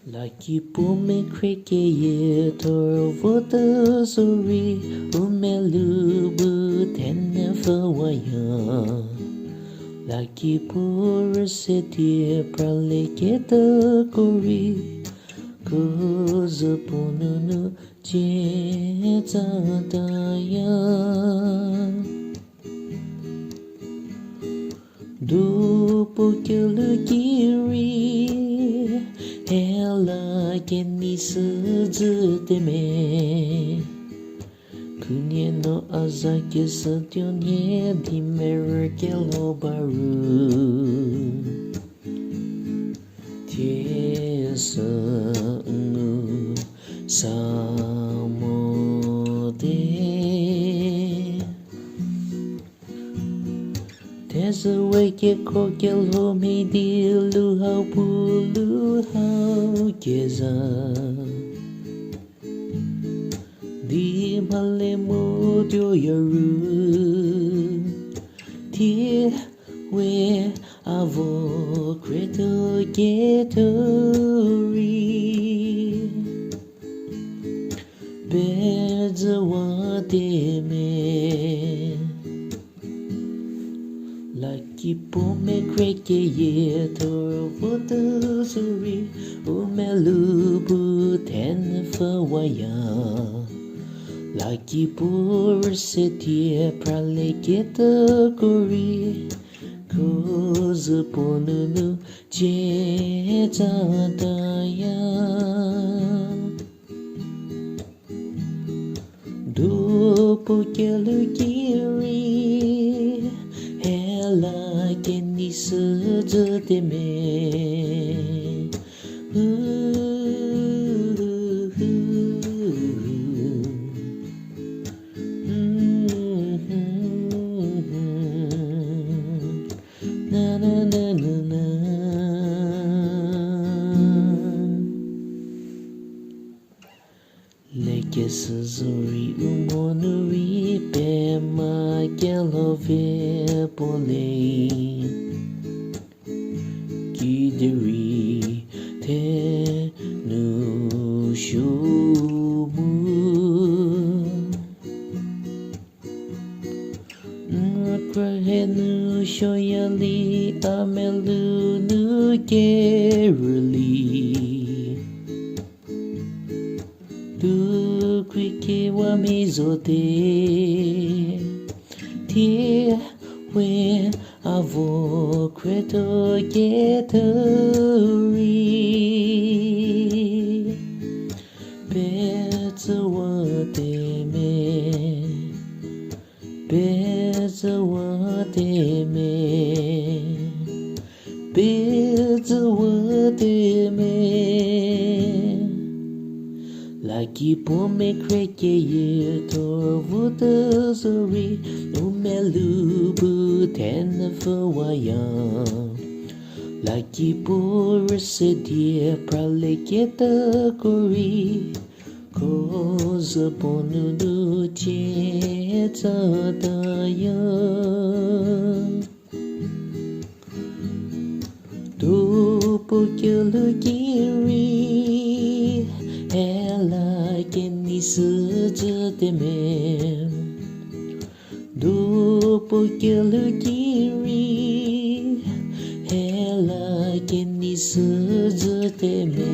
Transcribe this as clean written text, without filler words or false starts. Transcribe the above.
Lucky pume kreke ye toro voto sori umelubu tenne fawaya. Lucky pur seti praleketa kori kuzapununu jetadaya. Dupo kiri Ella geni suzuteme Kunye no azaki satyonye Dimer kelo baru Tiesa nu samode There's a way ke kokel ho me di lu hao keza Di male mo dio yaru Ti we avo kreto getori Bedza wa me Lucky pume kreke ye toro voto suri umelubu ten fawaya. Lucky pur setie praleketa kori kuzapununu jetadaya. Dupo kelu kiri Ella geni suzuteme Na na na na na Leke suzuri umonuri pema gelove pole Kideri te nu shumu Krahenu shoyali amelu nu geruli Du kwike wa mizote Ti we avo kreto getori Bedza wa Lucky pume kreke ye toro voto sori umelubu ten fawaya. Lucky pur sedie praleketa kori kuzapununu jetadaya. Dupo kelu kiri Ella geni suzuteme Dupo kelu kiri Ella geni suzuteme